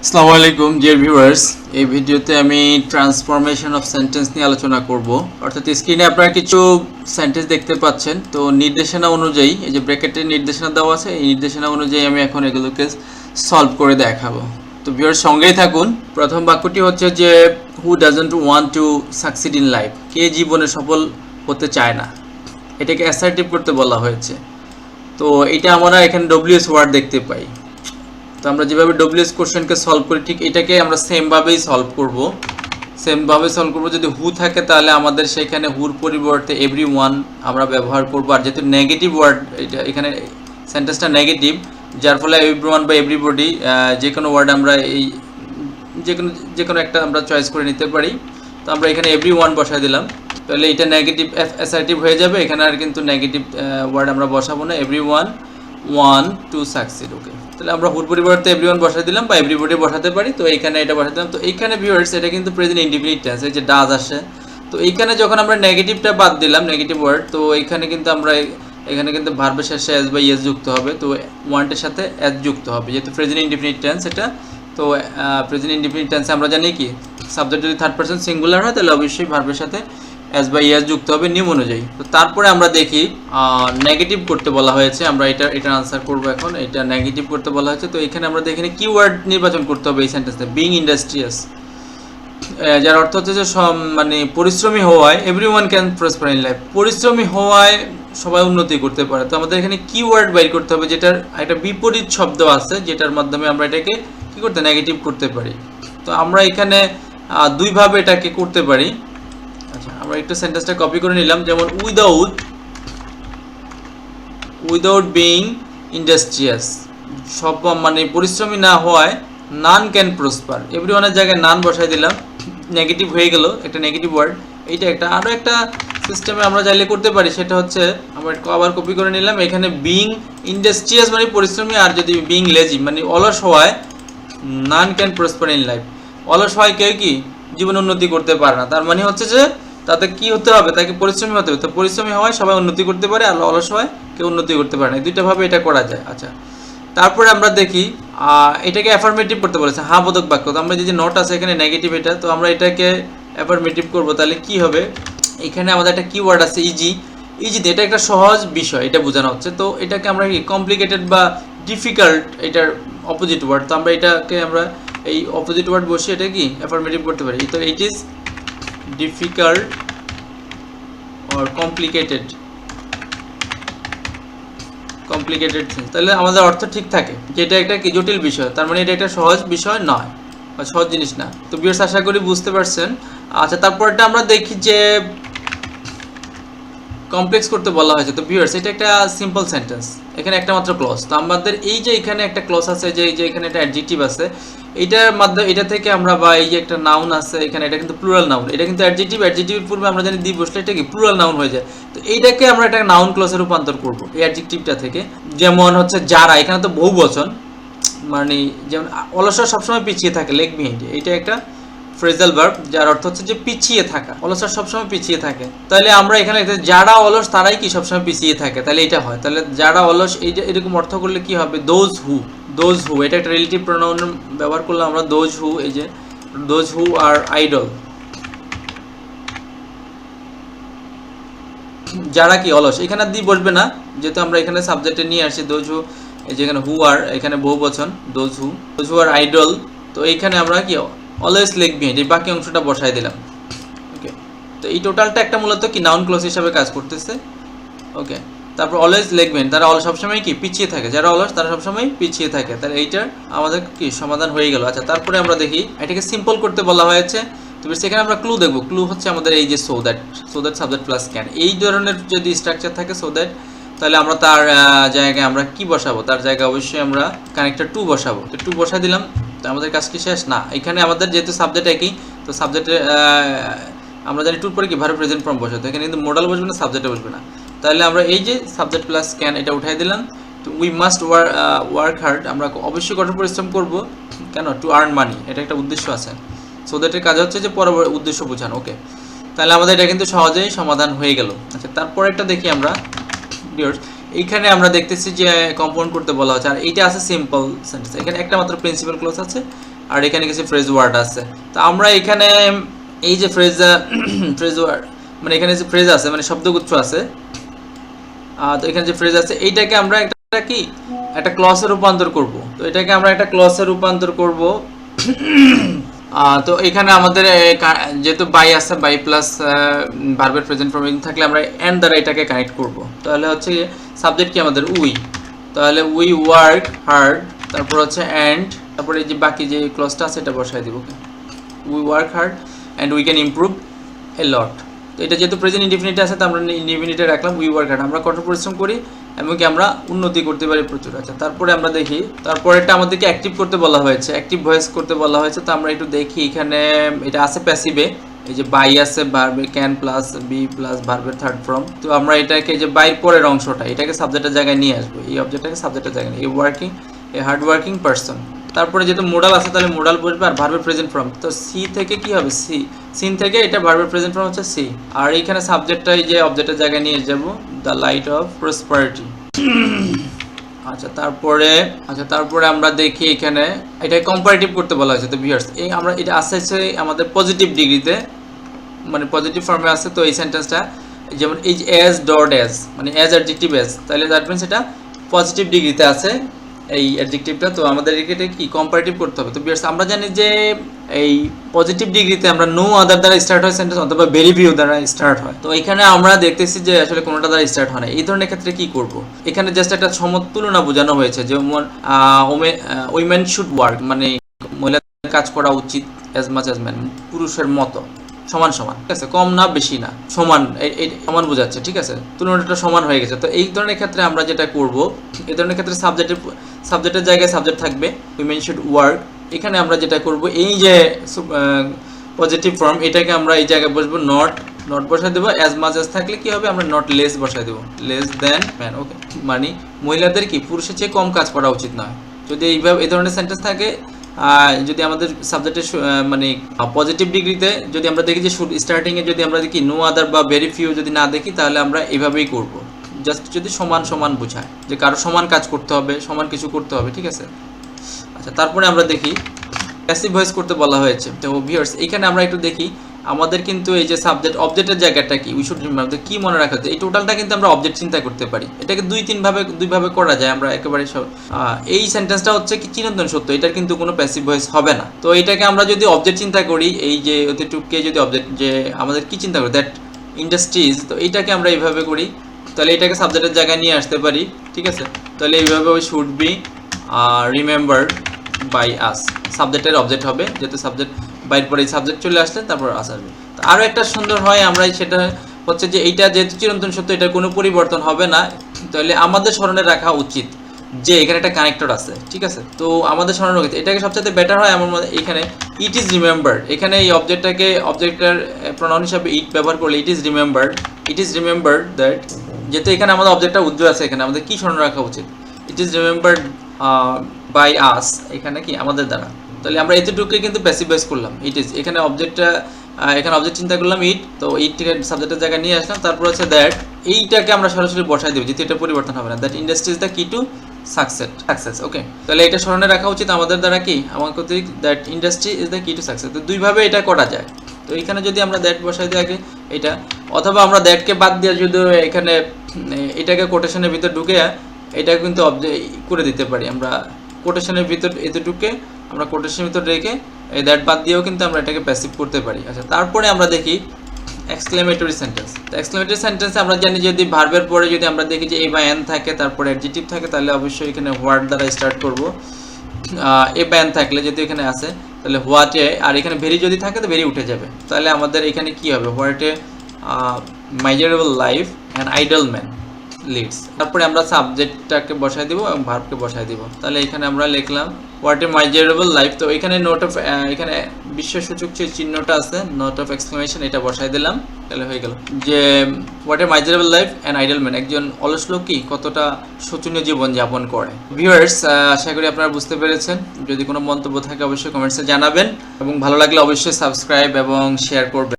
আসসালামু আলাইকুম dear viewers, এই ভিডিওতে আমি ট্রান্সফরমেশন অফ সেন্টেন্স নিয়ে আলোচনা করব। অর্থাৎ স্ক্রিনে আপনারা কিছু সেন্টেন্স দেখতে পাচ্ছেন, তো নির্দেশনা অনুযায়ী এই যে ব্র্যাকেটের নির্দেশনা দেওয়া আছে, এই নির্দেশনা অনুযায়ী আমি এখন এগুলোকে সলভ করে দেখাবো। তো ভিউয়ার্স সঙ্গেই থাকুন। প্রথম বাক্যটি হচ্ছে যে who doesn't want to succeed in life, কে জীবনে সফল হতে চায় না, এটাকে অ্যাসার্টিভ করতে বলা হয়েছে। তো এটা আমরা এখানে ডব্লিউএস ওয়ার্ড দেখতে পাই। তো আমরা যেভাবে ডব্লিউএস কোশ্চেনকে সলভ করি ঠিক এটাকে আমরা সেমভাবেই সলভ করব। যদি হু থাকে তাহলে আমাদের সেখানে হুর পরিবর্তে এভরিওয়ান আমরা ব্যবহার করব। আর যেহেতু নেগেটিভ ওয়ার্ড, এটা এখানে সেন্টেন্সটা নেগেটিভ, যার ফলে এভরিওয়ান বা এভরিবডি যে কোনো ওয়ার্ড আমরা এই যে কোনো একটা আমরা চয়েস করে নিতে পারি। তো আমরা এখানে এভরিওয়ান বসাই দিলাম, তাহলে এটা নেগেটিভ অ্যাসার্টিভ হয়ে যাবে। এখানে আর কিন্তু নেগেটিভ ওয়ার্ড আমরা বসাবো না, এভরিওয়ান ওয়ান টু সাকসিড। ওকে, তাহলে আমরা হুর পরিবর্তে এভরিওয়ান বসাই দিলাম বা এভরিবডি বসাতে পারি। তো এইখানে এটা বসাই দিলাম। তো এইখানে ভিউয়ার্স এটা কিন্তু প্রেজেন্ট ইনডিফিনিট টেন্স, এই যে ডাজ আসে। তো এইখানে যখন আমরা নেগেটিভটা বাদ দিলাম, নেগেটিভ ওয়ার্ড, তো এইখানে কিন্তু আমরা এখানে কিন্তু ভার্বের শেষে এস বা ইয়েস যুক্ত হবে। তো ওয়ান্টের সাথে এস যুক্ত হবে, যেহেতু প্রেজেন্ট ইনডিফিনিট টেন্স এটা। তো প্রেজেন্ট ইনডিফিনিট টেন্সে আমরা জানি কি সাবজেক্ট যদি থার্ড পারসন সিঙ্গুলার হয় তাহলে অবশ্যই ভার্বের সাথে এস বা ইয়েস যুক্ত হবে নিয়ম অনুযায়ী। তো তারপরে আমরা দেখি নেগেটিভ করতে বলা হয়েছে, আমরা এটা আনসার করব এখন। এটা নেগেটিভ করতে বলা হয়েছে। তো এখানে আমরা দেখি কিওয়ার্ড নির্বাচন করতে হবে এই সেন্টেন্সে, বিং ইন্ডাস্ট্রিয়াস, যার অর্থ হচ্ছে যে মানে পরিশ্রমী হওয়ায় everyone can prosper in life, পরিশ্রমী হওয়ায় সবাই উন্নতি করতে পারে। তো আমাদের এখানে কিওয়ার্ড বাইর করতে হবে যেটার একটা বিপরীত শব্দ আছে, যেটার মাধ্যমে আমরা এটাকে কি করতে নেগেটিভ করতে পারি। তো আমরা এখানে দুইভাবে এটাকে করতে পারি। আচ্ছা, আমরা একটু সেন্টেন্সটা কপি করে নিলাম, যেমন উইদাউট বিং ইন্ডাস্ট্রিয়াস, সব মানে পরিশ্রমী না হওয়ায় নান ক্যান প্রসপার, এভরিওয়ানের জায়গায় নান বসাই দিলাম, নেগেটিভ হয়ে গেল, একটা নেগেটিভ ওয়ার্ড। এইটা একটা আরও একটা সিস্টেমে আমরা চাইলে করতে পারি, সেটা হচ্ছে আমরা আবার কপি করে নিলাম। এখানে বিং ইন্ডাস্ট্রিয়াস মানে পরিশ্রমী, আর যদি বিং লেজি মানে অলস হওয়ায় none can prosper in life, অলস হওয়ায় কেউ কি জীবন উন্নতি করতে পারে না। তার মানে হচ্ছে যে তাতে কি হতে হবে, তাকে পরিশ্রমী হতে হবে। তো পরিশ্রমী হওয়ায় সবাই উন্নতি করতে পারে, আর অলস হওয়ায় কেউ উন্নতি করতে পারে না। এই দুইটা ভাবে এটা করা যায়। আচ্ছা, তারপরে আমরা দেখি এটাকে অ্যাফার্মেটিভ করতে বলেছে, হ্যাঁ বোধক বাক্য। তো আমরা যে নোট আছে এখানে নেগেটিভ এটা, তো আমরা এটাকে অ্যাফার্মেটিভ করব। তাহলে কি হবে, এখানে আমাদের একটা কিওয়ার্ড আছে ইজি, ইজিতে এটা একটা সহজ বিষয় এটা বোঝানো হচ্ছে। তো এটাকে আমরা কি কমপ্লিকেটেড বা ডিফিকাল্ট, এটার অপোজিট ওয়ার্ড। তো আমরা এটাকে আমরা এই অপোজিট ওয়ার্ড বসে এটা কি অ্যাফার্মেটিভ করতে পারি। তো it is difficult or complicated things, তাহলে আমাদের অর্থ ঠিক থাকে যে এটা একটা কি জটিল বিষয়, তার মানে এটা একটা সহজ বিষয় নয় বা সহজ জিনিস না। তো ভিউয়ার্স আশা করি বুঝতে পারছেন। আচ্ছা, তারপরটা আমরা দেখি যে কমপ্লেক্স করতে বলা হয়েছে। তো ভিউয়ার্স এটা একটা সিম্পল সেন্টেন্স, এখানে একটা মাত্র ক্লজ। তো আমাদের এই যে এখানে একটা ক্লজ আছে, যে এই যে এখানে একটা অ্যাডজেক্টিভ আছে, এটার মাধ্যমে এটা থেকে আমরা বা এই যে একটা নাউন আছে এখানে, এটা কিন্তু প্লুরাল নাউন, এটা কিন্তু অ্যাডজেক্টিভের পূর্বে আমরা জানি দি বসলে এটা কি প্লুরাল নাউন হয়ে যায়। তো এইটাকে আমরা একটা নাউন ক্লজে রূপান্তর করব এই অ্যাডজেক্টিভটা থেকে। যেমন হচ্ছে যারা, এখানে তো বহুবচন, মানে যেমন অলস সবসময় পিছিয়ে থাকে, লেগ বিহাইন্ড, এটা একটা ফ্রেজাল ভার্ব, যার অর্থ হচ্ছে যে পিছিয়ে থাকা, অলসরা সবসময় পিছিয়ে থাকে। তাহলে আমরা এখানে যারা অলস তারাই কি সবসময় পিছিয়ে থাকে, তাহলে এটা হয়। তাহলে যারা অলস এইটা এরকম অর্থ করলে কি হবে, দোজ হু, এটা একটা রিলেটিভ প্রোনাউন ব্যবহার করলাম আমরা, দোজ হু, এই যে দোজ হু আর আইডল, যারা কি অলস, এখানে দি বসবে না, যেহেতু আমরা এখানে সাবজেক্টে নিয়ে আসি দোজ হু, এই যে এখানে হু আর এখানে বহু বচন দোজ হু আর আইডল। তো এইখানে আমরা কি অলওয়েজ লেগ বিহাইন্ড এই বাকি অংশটা বসাই দিলাম। ওকে, তো এই টোটালটা একটা মূলত কি নাউন ক্লজ হিসাবে কাজ করতেছে। ওকে, তারপর অলওয়েজ লেগ বিহাইন্ড, তারা সবসময় কি পিছিয়ে থাকে, যারা অলস তারা সবসময় পিছিয়ে থাকে। তাহলে এইটার আমাদের কি সমাধান হয়ে গেল। আচ্ছা, তারপরে আমরা দেখি এটাকে সিম্পল করতে বলা হয়েছে। তো সেখানে আমরা ক্লু দেখবো। ক্লু হচ্ছে আমাদের এই যে so that subject plus can, এই ধরনের যদি স্ট্রাকচার থাকে সো দ্যাট, তাহলে আমরা তার জায়গায় আমরা কি বসাবো, তার জায়গায় অবশ্যই আমরা কানেক্টর টু বসাবো। তো টু বসাই দিলাম। তো আমাদের কাজ কি শেষ না, এখানে আমাদের যেহেতু সাবজেক্ট একই, তো সাবজেক্টে আমরা জানি টুর পরে কি ভার্ব প্রেজেন্ট ফর্ম বসাতে, এখানে কিন্তু মোডাল বসবে না, সাবজেক্টে বসবে না। তাহলে আমরা এই যে সাবজেক্ট প্লাস ক্যান এটা উঠাই দিলাম। তো উই মাস্ট ওয়ার্ক হার্ড, আমরা অবশ্যই কঠোর পরিশ্রম করব, কেন, টু আর্ন মানি, এটা একটা উদ্দেশ্য আছে। সো দ্যাটের কাজ হচ্ছে যে পরবর্তী উদ্দেশ্য বোঝানো। ওকে, তাহলে আমাদের এটা কিন্তু সহজেই সমাধান হয়ে গেল। আচ্ছা, তারপরে একটা দেখি আমরা, এইখানে আমরা দেখতেছি যে কম্পাউন্ড করতে বলা হচ্ছে, আর এইটা আছে সিম্পল সেন্টেন্স, এখানে একটা মাত্র প্রিন্সিপাল ক্লজ আছে, আর এখানে কিছু ফ্রেজ ওয়ার্ড আছে। তো আমরা এখানে এই যে ফ্রেজ ওয়ার্ড মানে এখানে যে ফ্রেজ আছে মানে শব্দগুচ্ছ আছে, তো এখানে যে ফ্রেজ আছে এইটাকে আমরা একটা কি একটা ক্লসে রূপান্তর করব। তো এটাকে আমরা একটা ক্লসে রূপান্তর করব। তো এখানে আমাদের যেহেতু বাই আছে, বাই প্লাস ভার্বের প্রেজেন্ট ফর্ম থাকলে আমরা এন্ড দ্বারা এটাকে কানেক্ট করব। তাহলে হচ্ছে সাবজেক্ট কি আমাদের উই, তাহলে উই ওয়ার্ক হার্ড, তারপর হচ্ছে এন্ড, তারপরে এই যে বাকি যে ক্লজটা আছে এটা বসাই দিব। We work hard and we can improve a lot. তো এটা যেহেতু প্রেজেন্ট ইনডিফিনিট আছে তো আমরা ইনডিফিনিটে রাখলাম উই ওয়ার্ক হার্ড, আমরা কঠোর পরিশ্রম করি এমনকি আমরা উন্নতি করতে পারি প্রচুর। আচ্ছা, তারপরে আমরা দেখি তারপরেটা আমাদেরকে অ্যাক্টিভ করতে বলা হয়েছে, অ্যাক্টিভ ভয়েস করতে বলা হয়েছে। তো আমরা একটু দেখি এখানে এটা আছে প্যাসিভে, এই যে বাই আছে ভার্বে ক্যান প্লাস বি প্লাস ভার্বের থার্ড ফর্ম। তো আমরা এটাকে যে বাইর পরের অংশটা এটাকে সাবজেক্টের জায়গায় নিয়ে আসবো, এই অবজেক্টটাকে সাবজেক্টের জায়গায় নিয়ে, a working A hard working person. তারপরে যেহেতু মোডাল আছে তাহলে মোডাল বসবে আর ভার্বের প্রেজেন্ট ফর্ম। তো সি থেকে কি হবে সিন থেকে এটা ভার্বের প্রেজেন্ট ফর্ম হচ্ছে সি। আর এইখানে সাবজেক্টটা এই যে অবজেক্টের জায়গায় নিয়ে যাব, দ্য লাইট অফ প্রসপারিটি। আচ্ছা, তারপরে আমরা দেখি এখানে এটা কম্পারেটিভ করতে বলা হয়েছে। তো ভিউয়ার্স এই আমরা এটা আসছে আমাদের পজিটিভ ডিগ্রিতে মানে পজিটিভ ফর্মে আছে। তো এই সেন্টেন্সটা যেমন এই যে এজ ডট এজ মানে এজ অ্যাডজেক্টিভ এজ, তাহলে দ্যাট মিন্স এটা পজিটিভ ডিগ্রিতে আছে এই অ্যাডজেক্টিভটা। তো আমাদের এটা কি কম্পারেটিভ করতে হবে। তো ভিউয়ার্স আমরা জানি যে এই পজিটিভ ডিগ্রিতে আমরা নো আদার দ্বারা স্টার্ট হয় সেন্টেন্স অথবা ভেরি ফিউ দ্বারা স্টার্ট হয়। তো এখানে আমরা দেখতেছি যে আসলে কোনোটা দ্বারা স্টার্ট হয় না। এই ধরনের ক্ষেত্রে কি করব, এখানে জাস্ট একটা সমতুলনা বোঝানো হয়েছে, যেমন উইমেন শুড ওয়ার্ক মানে মহিলাদের কাজ করা উচিত অ্যাজ মাচ অ্যাজ ম্যান, পুরুষের মতো সমান সমান, ঠিক আছে, কম না বেশি না, সমান, সমান বোঝাচ্ছে, ঠিক আছে, তুলনাটা সমান হয়ে গেছে। তো এই ধরনের ক্ষেত্রে আমরা যেটা করব, এই ধরনের ক্ষেত্রে সাবজেক্টের জায়গায় সাবজেক্ট থাকবে উইমেন শুড ওয়ার্ক। এখানে আমরা যেটা করব এই যে পজিটিভ ফর্ম এটাকে আমরা এই জায়গায় বসবো নট বসাই দেবো। অ্যাজ মাচ অ্যাজ থাকলে কি হবে, আমরা নট লেস বসাই দেবো, লেস দেন ম্যান। ওকে, মানে মহিলাদের কি পুরুষের চেয়ে কম কাজ করা উচিত নয়। যদি এইভাবে এই ধরনের সেন্টেন্স থাকে, যদি আমাদের সাবজেক্টের মানে পজিটিভ ডিগ্রিতে যদি আমরা দেখি যে স্টার্টিংয়ে যদি আমরা দেখি নো আদার বা ভেরি ফিউ যদি না দেখি তাহলে আমরা এইভাবেই করব, জাস্ট যদি সমান সমান বোঝায় যে কারো সমান কাজ করতে হবে, সমান কিছু করতে হবে, ঠিক আছে। আচ্ছা, তারপরে আমরা দেখি প্যাসিভ ভয়েস করতে বলা হয়েছে। তো ভিউয়ার্স এখানে আমরা একটু দেখি আমাদের কিন্তু এই যে সাবজেক্ট অবজেক্টের জায়গাটা কি উই শুড রিমেম্বার, কি মনে রাখা হচ্ছে এই টোটালটা কিন্তু আমরা অবজেক্ট চিন্তা করতে পারি। এটাকে দুইভাবে করা যায়। আমরা একেবারে এই সেন্টেন্সটা হচ্ছে কি চিরন্তন সত্য, এটার কিন্তু কোনো প্যাসিভ ভয়েস হবে না। তো এটাকে আমরা যদি অবজেক্ট চিন্তা করি, এই যে অতিটুককে যদি অবজেক্ট যে আমাদের কি চিন্তা করি দ্যাট ইন্ডাস্ট্রিজ, তো এইটাকে আমরা এইভাবে করি, তাহলে এটাকে সাবজেক্টের জায়গায় নিয়ে আসতে পারি, ঠিক আছে। তাহলে এইভাবে ওই should be remembered by us, সাবজেক্টের অবজেক্ট হবে, যেহেতু সাবজেক্ট বাইর পরে সাবজেক্ট চলে আসলে তারপর আস আসবে। তো আরও একটা সুন্দর হয় আমরা সেটা হচ্ছে যে এইটা যেহেতু চিরন্তন সত্য এটার কোনো পরিবর্তন হবে না, তাহলে আমাদের স্মরণে রাখা উচিত যে এখানে একটা কানেক্টর আছে, ঠিক আছে। তো আমাদের স্মরণে রাখতে এটাকে সবচেয়ে বেটার হয় আমার মধ্যে এখানে ইট ইজ রিমেম্বার্ড, এখানে এই অবজেক্টের প্রনাউন হিসাবে ইট ব্যবহার করলে ইট ইজ রিমেম্বার্ড দ্যাট, যেহেতু এখানে আমাদের অবজেক্টটা উজ্জ্বল আছে, এখানে আমাদের কি স্মরণে রাখা উচিত, it is remembered by us, এখানে কি আমাদের দ্বারা। তাহলে আমরা এতটুকুকে কিন্তু প্যাসিভ ভয়েস করলাম, ইট ইজ, এখানে অবজেক্টটা এখানে অবজেক্ট চিন্তা করলাম ইট, তো ইটটাকে সাবজেক্টের জায়গায় নিয়ে আসলাম, তারপর হচ্ছে দ্যাট, এইটাকে আমরা সরাসরি বসাই দেব যেহেতু এটা পরিবর্তন হবে না, দ্যাট ইন্ডাস্ট্রি ইজ দ্য কি টু সাকসেস। ওকে, তাহলে এটা স্মরণে রাখা উচিত আমাদের দ্বারা কি আমার কর্তৃক দ্যাট ইন্ডাস্ট্রি ইজ দ্য কি টু সাকসেস। তো দুইভাবে এটা করা যায়। তো এখানে যদি আমরা দ্যাট বসাই দিই আগে এটা, অথবা আমরা দ্যাটকে বাদ দিয়ে যদি এখানে এটাকে কোটেশনের ভিতর ঢুকে এটা কিন্তু করে দিতে পারি, আমরা কোটেশনের ভিতর এতটুকুকে আমরা কোটেশনের ভিতর রেখে এই দ্যাট বাদ দিয়েও কিন্তু আমরা এটাকে প্যাসিভ করতে পারি। আচ্ছা, তারপরে আমরা দেখি এক্সক্লেমেটরি সেন্টেন্স। তো এক্সক্লেমেটরি সেন্টেন্সে আমরা জানি যদি ভার্বের পরে যদি আমরা দেখি যে এ বা এন থাকে তারপরে অ্যাডজেক্টিভ থাকে তাহলে অবশ্যই এখানে হোয়াট দ্বারা স্টার্ট করব। এ বা এন থাকলে যেহেতু এখানে আছে তাহলে হোয়াটে, আর এখানে ভেরি যদি থাকে তো ভেরি উঠে যাবে। তাহলে আমাদের এখানে কি হবে, what a measurable life and idle man leads. তারপরে আমরা সাবজেক্টটাকে বসাই দিব এবং ভার্বকে বসাই দিব। তাহলে এখানে আমরা লিখলাম হোয়াট এ মেজারেবল লাইফ। তো এখানে নোট অফ এখানে বিশ্বসূচক যে চিহ্নটা আছে নোট অফ এক্সক্লেমেশন এটা বসাই দিলাম, তাহলে হয়ে গেল যে what a measurable life and idle man, একজন অলস লোক কি কতটা শোচনীয় জীবন যাপন করে। ভিউয়ার্স আশা করি আপনারা বুঝতে পেরেছেন। যদি কোনো মন্তব্য থাকে অবশ্যই কমেন্টসে জানাবেন এবং ভালো লাগলে অবশ্যই সাবস্ক্রাইব এবং শেয়ার করবেন।